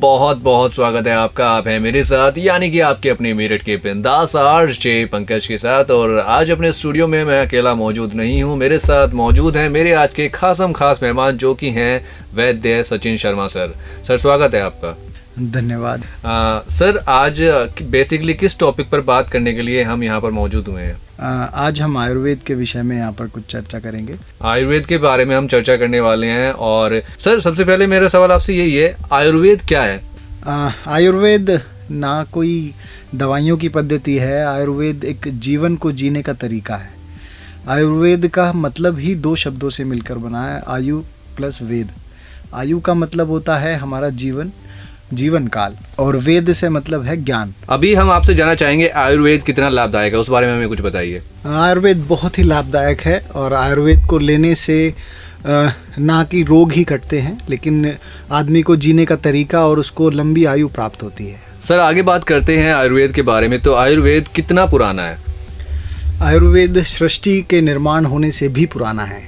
बहुत बहुत स्वागत है आपका। आप हैं मेरे साथ यानी कि आपके अपने मेरठ के बिंदास आरजे पंकज के साथ। और आज अपने स्टूडियो में मैं अकेला मौजूद नहीं हूं, मेरे साथ मौजूद हैं मेरे आज के खास मेहमान जो कि हैं वैद्य सचिन शर्मा सर। सर स्वागत है आपका। धन्यवाद। सर आज बेसिकली किस टॉपिक पर बात करने के लिए हम यहाँ पर मौजूद हुए हैं? आज हम आयुर्वेद के विषय में यहाँ पर कुछ चर्चा करेंगे। आयुर्वेद के बारे में हम चर्चा करने वाले हैं। और सर सबसे पहले मेरा सवाल आपसे यही है, आयुर्वेद क्या है? आयुर्वेद ना कोई दवाइयों की पद्धति है, आयुर्वेद एक जीवन को जीने का तरीका है। आयुर्वेद का मतलब ही दो शब्दों से मिलकर बना है, आयु प्लस वेद। आयु का मतलब होता है हमारा जीवन काल और वेद से मतलब है ज्ञान। अभी हम आपसे जानना चाहेंगे आयुर्वेद कितना लाभदायक है, उस बारे में हमें कुछ बताइए। आयुर्वेद बहुत ही लाभदायक है और आयुर्वेद को लेने से ना कि रोग ही कटते हैं लेकिन आदमी को जीने का तरीका और उसको लंबी आयु प्राप्त होती है। सर आगे बात करते हैं आयुर्वेद के बारे में। तो आयुर्वेद कितना पुराना है? आयुर्वेद सृष्टि के निर्माण होने से भी पुराना है,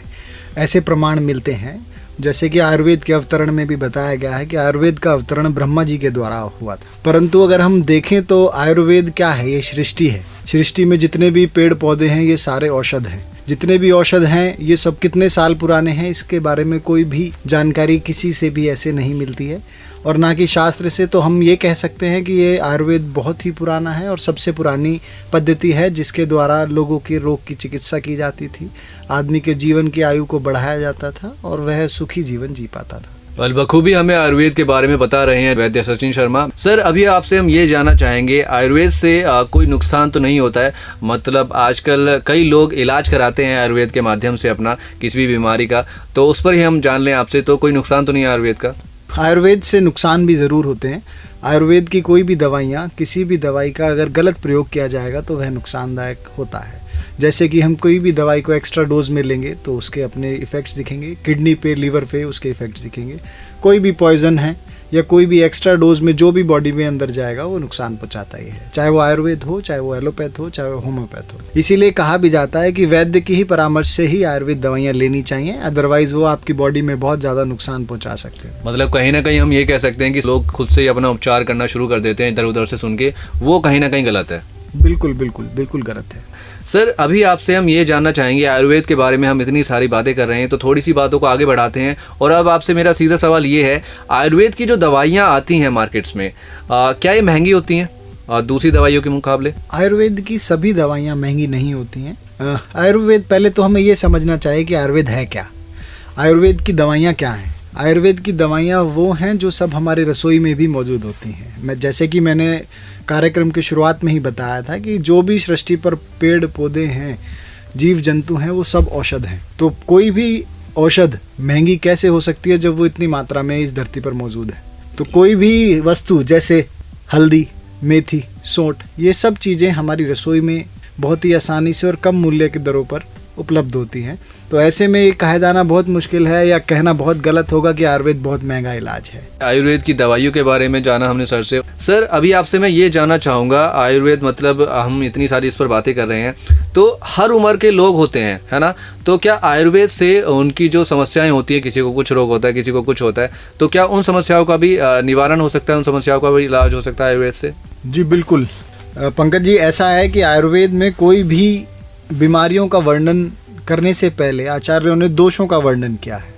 ऐसे प्रमाण मिलते हैं। जैसे कि आयुर्वेद के अवतरण में भी बताया गया है कि आयुर्वेद का अवतरण ब्रह्मा जी के द्वारा हुआ था। परंतु अगर हम देखें तो आयुर्वेद क्या है? ये सृष्टि है। सृष्टि में जितने भी पेड़ पौधे हैं ये सारे औषध हैं। जितने भी औषध हैं ये सब कितने साल पुराने हैं इसके बारे में कोई भी जानकारी किसी से भी ऐसे नहीं मिलती है और ना कि शास्त्र से। तो हम ये कह सकते हैं कि ये आयुर्वेद बहुत ही पुराना है और सबसे पुरानी पद्धति है जिसके द्वारा लोगों के रोग की चिकित्सा की जाती थी, आदमी के जीवन की आयु को बढ़ाया जाता था और वह सुखी जीवन जी पाता था। बखूबी हमें आयुर्वेद के बारे में बता रहे हैं वैद्य सचिन शर्मा सर। अभी आपसे हम ये जानना चाहेंगे आयुर्वेद से कोई नुकसान तो नहीं होता है? मतलब आजकल कई लोग इलाज कराते हैं आयुर्वेद के माध्यम से अपना किसी भी बीमारी का, तो उस पर ही हम जान लें आपसे, तो कोई नुकसान तो नहीं है आयुर्वेद का? आयुर्वेद से नुकसान भी ज़रूर होते हैं। आयुर्वेद की कोई भी दवाइयाँ, किसी भी दवाई का अगर गलत प्रयोग किया जाएगा तो वह नुकसानदायक होता है। जैसे कि हम कोई भी दवाई को एक्स्ट्रा डोज में लेंगे तो उसके अपने इफ़ेक्ट्स दिखेंगे, किडनी पे, लीवर पे उसके इफ़ेक्ट्स दिखेंगे। कोई भी पॉइजन है या कोई भी एक्स्ट्रा डोज में जो भी बॉडी में अंदर जाएगा वो नुकसान पहुंचाता ही है, चाहे वो आयुर्वेद हो, चाहे वो एलोपैथ हो, चाहे वो होम्योपैथ हो। इसीलिए कहा भी जाता है कि वैद्य की ही परामर्श से ही आयुर्वेद दवाइयाँ लेनी चाहिए, अदरवाइज वो आपकी बॉडी में बहुत ज़्यादा नुकसान पहुँचा सकते हैं। मतलब कहीं ना कहीं हम ये कह सकते हैं कि लोग खुद से ही अपना उपचार करना शुरू कर देते हैं इधर उधर से सुन के, वो कहीं ना कहीं गलत है। बिल्कुल बिल्कुल बिल्कुल गलत है। सर अभी आपसे हम ये जानना चाहेंगे, आयुर्वेद के बारे में हम इतनी सारी बातें कर रहे हैं तो थोड़ी सी बातों को आगे बढ़ाते हैं। और अब आपसे मेरा सीधा सवाल ये है, आयुर्वेद की जो दवाइयाँ आती हैं मार्केट्स में, क्या ये महंगी होती हैं दूसरी दवाइयों के मुकाबले? आयुर्वेद की सभी दवाइयाँ महंगी नहीं होती हैं। आयुर्वेद, पहले तो हमें ये समझना चाहिए कि आयुर्वेद है क्या, आयुर्वेद की दवाइयाँ क्या हैं। आयुर्वेद की दवाइयाँ वो हैं जो सब हमारे रसोई में भी मौजूद होती हैं। जैसे कि मैंने कार्यक्रम की शुरुआत में ही बताया था कि जो भी सृष्टि पर पेड़ पौधे हैं, जीव जंतु हैं, वो सब औषध हैं। तो कोई भी औषध महंगी कैसे हो सकती है जब वो इतनी मात्रा में इस धरती पर मौजूद है? तो कोई भी वस्तु जैसे हल्दी, मेथी, सौंठ, ये सब चीज़ें हमारी रसोई में बहुत ही आसानी से और कम मूल्य की दरों पर उपलब्ध होती हैं। तो ऐसे में कहा जाना बहुत मुश्किल है या कहना बहुत गलत होगा कि आयुर्वेद बहुत महंगा इलाज है। आयुर्वेद की दवाइयों के बारे में जाना हमने सर से। सर अभी आपसे मैं ये जानना चाहूँगा, आयुर्वेद मतलब हम इतनी सारी इस पर बातें कर रहे हैं तो हर उम्र के लोग होते हैं, है ना? तो क्या आयुर्वेद से उनकी जो समस्याएं होती हैं, किसी को कुछ रोग होता है, किसी को कुछ होता है, तो क्या उन समस्याओं का भी निवारण हो सकता है, उन समस्याओं का भी इलाज हो सकता है आयुर्वेद से? जी बिल्कुल पंकज जी, ऐसा है कि आयुर्वेद में कोई भी बीमारियों का वर्णन करने से पहले आचार्यों ने दोषों का वर्णन किया है।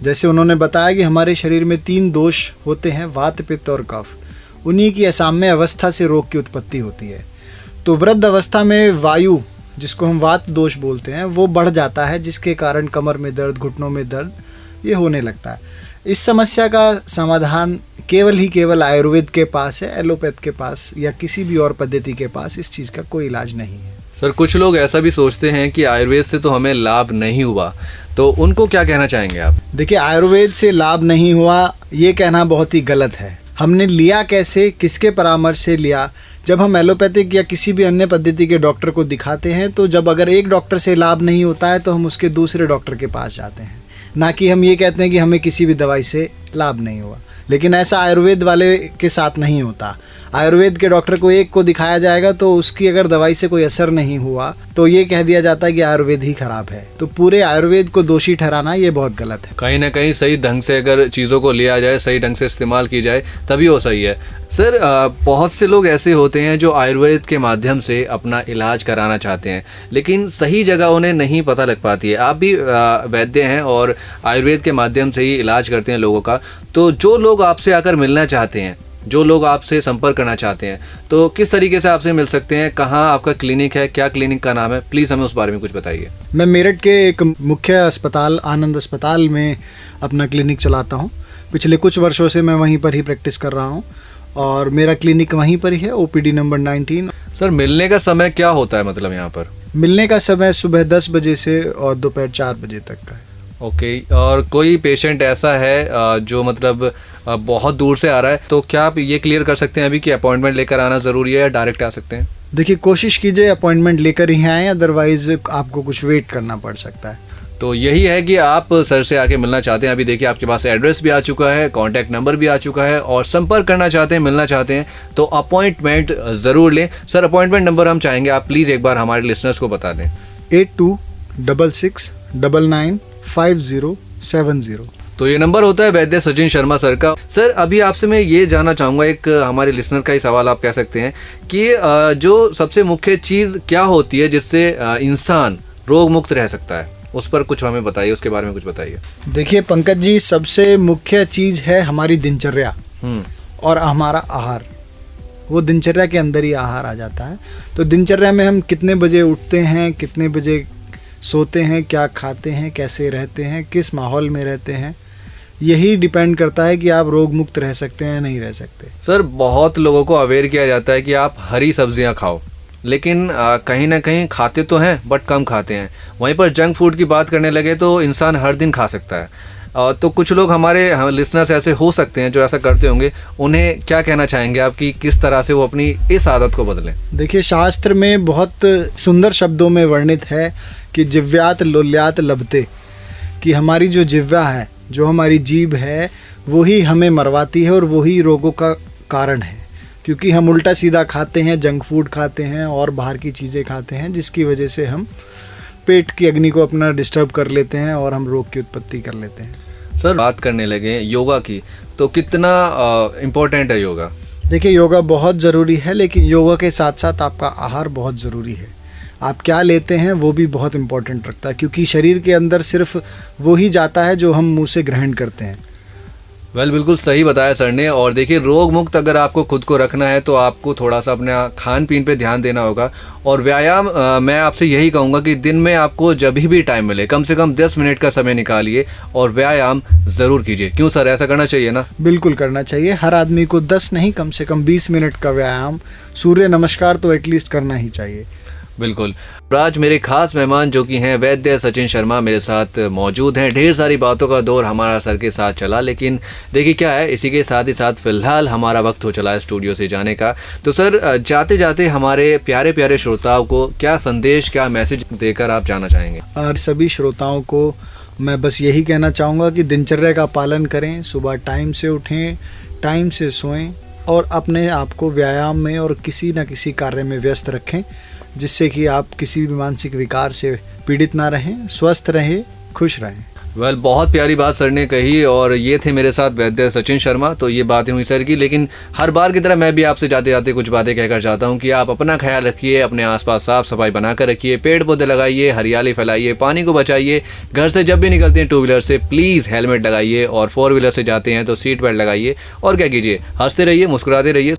जैसे उन्होंने बताया कि हमारे शरीर में 3 दोष होते हैं, वात, पित्त और कफ। उन्हीं की असाम्य अवस्था से रोग की उत्पत्ति होती है। तो वृद्ध अवस्था में वायु, जिसको हम वात दोष बोलते हैं, वो बढ़ जाता है, जिसके कारण कमर में दर्द, घुटनों में दर्द ये होने लगता है। इस समस्या का समाधान केवल आयुर्वेद के पास है, एलोपैथ के पास या किसी भी और पद्धति के पास इस चीज़ का कोई इलाज नहीं है। सर कुछ लोग ऐसा भी सोचते हैं कि आयुर्वेद से तो हमें लाभ नहीं हुआ, तो उनको क्या कहना चाहेंगे आप? देखिए, आयुर्वेद से लाभ नहीं हुआ ये कहना बहुत ही गलत है। हमने लिया कैसे, किसके परामर्श से लिया? जब हम एलोपैथिक या किसी भी अन्य पद्धति के डॉक्टर को दिखाते हैं तो जब अगर एक डॉक्टर से लाभ नहीं होता है तो हम उसके दूसरे डॉक्टर के पास जाते हैं, ना कि हम ये कहते हैं कि हमें किसी भी दवाई से लाभ नहीं हुआ। लेकिन ऐसा आयुर्वेद वाले के साथ नहीं होता। आयुर्वेद के डॉक्टर को एक को दिखाया जाएगा तो उसकी अगर दवाई से कोई असर नहीं हुआ तो ये कह दिया जाता है कि आयुर्वेद ही खराब है। तो पूरे आयुर्वेद को दोषी ठहराना ये बहुत गलत है। कहीं ना कहीं सही ढंग से अगर चीज़ों को लिया जाए, सही ढंग से इस्तेमाल की जाए, तभी वो सही है। सर बहुत से लोग ऐसे होते हैं जो आयुर्वेद के माध्यम से अपना इलाज कराना चाहते हैं, लेकिन सही जगह उन्हें नहीं पता लग पाती है। आप भी वैद्य हैं और आयुर्वेद के माध्यम से ही इलाज करते हैं लोगों का। तो जो लोग आपसे आकर मिलना चाहते हैं, जो लोग आपसे संपर्क करना चाहते हैं, तो किस तरीके से आपसे मिल सकते हैं? कहाँ आपका क्लिनिक है, क्या क्लिनिक का नाम है? प्लीज़ हमें उस बारे में कुछ बताइए। मैं मेरठ के एक मुख्य अस्पताल आनंद अस्पताल में अपना क्लिनिक चलाता हूँ। पिछले कुछ वर्षों से मैं वहीं पर ही प्रैक्टिस कर रहा हूँ और मेरा क्लिनिक वहीं पर ही है, OPD नंबर 19। सर मिलने का समय क्या होता है, मतलब यहाँ पर? मिलने का समय सुबह 10 बजे से और दोपहर 4 बजे तक का है। ओके। और कोई पेशेंट ऐसा है जो मतलब बहुत दूर से आ रहा है, तो क्या आप ये क्लियर कर सकते हैं अभी कि अपॉइंटमेंट लेकर आना ज़रूरी है या डायरेक्ट आ सकते हैं? देखिए, कोशिश कीजिए अपॉइंटमेंट लेकर ही आएँ, अदरवाइज आपको कुछ वेट करना पड़ सकता है। तो यही है कि आप सर से आके मिलना चाहते हैं, अभी देखिए आपके पास एड्रेस भी आ चुका है, कॉन्टैक्ट नंबर भी आ चुका है, और संपर्क करना चाहते हैं, मिलना चाहते हैं तो अपॉइंटमेंट ज़रूर लें। सर अपॉइंटमेंट नंबर हम चाहेंगे आप प्लीज़ एक बार हमारे लिसनर्स को बता दें। 8266995070। तो ये नंबर होता है वैद्य सचिन शर्मा सर का। सर अभी आपसे मैं ये जानना चाहूँगा, एक हमारे लिसनर का ही सवाल आप कह सकते हैं कि जो सबसे मुख्य चीज़ क्या होती है जिससे इंसान रोग मुक्त रह सकता है, उस पर कुछ हमें बताइए, उसके बारे में कुछ बताइए। देखिए पंकज जी, सबसे मुख्य चीज़ है हमारी दिनचर्या और हमारा आहार। वो दिनचर्या के अंदर ही आहार आ जाता है। तो दिनचर्या में हम कितने बजे उठते हैं, कितने बजे सोते हैं, क्या खाते हैं, कैसे रहते हैं, किस माहौल में रहते हैं, यही डिपेंड करता है कि आप रोग मुक्त रह सकते हैं या नहीं रह सकते। सर बहुत लोगों को अवेयर किया जाता है कि आप हरी सब्जियां खाओ, लेकिन कहीं ना कहीं खाते तो हैं बट कम खाते हैं। वहीं पर जंक फूड की बात करने लगे तो इंसान हर दिन खा सकता है। तो कुछ लोग हमारे लिसनर्स ऐसे हो सकते हैं जो ऐसा करते होंगे, उन्हें क्या कहना चाहेंगे आप कि किस तरह से वो अपनी इस आदत को बदलें? देखिए, शास्त्र में बहुत सुंदर शब्दों में वर्णित है कि जिव्यात लोल्यात लभते, कि हमारी जो जिह्वा है, जो हमारी जीभ है, वही हमें मरवाती है और वही रोगों का कारण है। क्योंकि हम उल्टा सीधा खाते हैं, जंक फूड खाते हैं और बाहर की चीज़ें खाते हैं, जिसकी वजह से हम पेट की अग्नि को अपना डिस्टर्ब कर लेते हैं और हम रोग की उत्पत्ति कर लेते हैं। सर बात करने लगे योगा की, तो कितना इम्पोर्टेंट है योगा? देखिए, योगा बहुत ज़रूरी है, लेकिन योगा के साथ साथ आपका आहार बहुत ज़रूरी है। आप क्या लेते हैं वो भी बहुत इम्पोर्टेंट रखता है, क्योंकि शरीर के अंदर सिर्फ वो ही जाता है जो हम मुंह से ग्रहण करते हैं। बिल्कुल सही बताया सर ने। और देखिए, रोग मुक्त अगर आपको खुद को रखना है तो आपको थोड़ा सा अपने खान पीन पे ध्यान देना होगा। और व्यायाम मैं आपसे यही कहूँगा कि दिन में आपको जब भी टाइम मिले कम से कम 10 मिनट का समय निकालिए और व्यायाम ज़रूर कीजिए। क्यों सर, ऐसा करना चाहिए ना? बिल्कुल करना चाहिए। हर आदमी को 10 नहीं, कम से कम 20 मिनट का व्यायाम, सूर्य नमस्कार तो एटलीस्ट करना ही चाहिए। बिल्कुल। आज मेरे खास मेहमान जो कि हैं वैद्य सचिन शर्मा मेरे साथ मौजूद हैं। ढेर सारी बातों का दौर हमारा सर के साथ चला, लेकिन देखिए क्या है, इसी के साथ ही साथ फिलहाल हमारा वक्त हो चला है स्टूडियो से जाने का। तो सर जाते जाते हमारे प्यारे प्यारे श्रोताओं को क्या संदेश, क्या मैसेज देकर आप जाना चाहेंगे? और सभी श्रोताओं को मैं बस यही कहना चाहूँगा कि दिनचर्या का पालन करें, सुबह टाइम से उठें, टाइम से सोएं और अपने आप को व्यायाम में और किसी न किसी कार्य में व्यस्त रखें, जिससे कि आप किसी भी मानसिक विकार से पीड़ित ना रहें, स्वस्थ रहें, खुश रहें। बहुत प्यारी बात सर ने कही। और ये थे मेरे साथ वैद्य सचिन शर्मा। तो ये बातें हुई सर की, लेकिन हर बार की तरह मैं भी आपसे जाते जाते कुछ बातें कहकर चाहता हूँ कि आप अपना ख्याल रखिए, अपने आसपास साफ सफाई बनाकर रखिए, पेड़ पौधे लगाइए, हरियाली फैलाइए, पानी को बचाइए। घर से जब भी निकलते हैं 2 व्हीलर से प्लीज़ हेलमेट लगाइए और 4 व्हीलर से जाते हैं तो सीट बेल्ट लगाइए। और क्या कीजिए, हंसते रहिए, मुस्कुराते रहिए।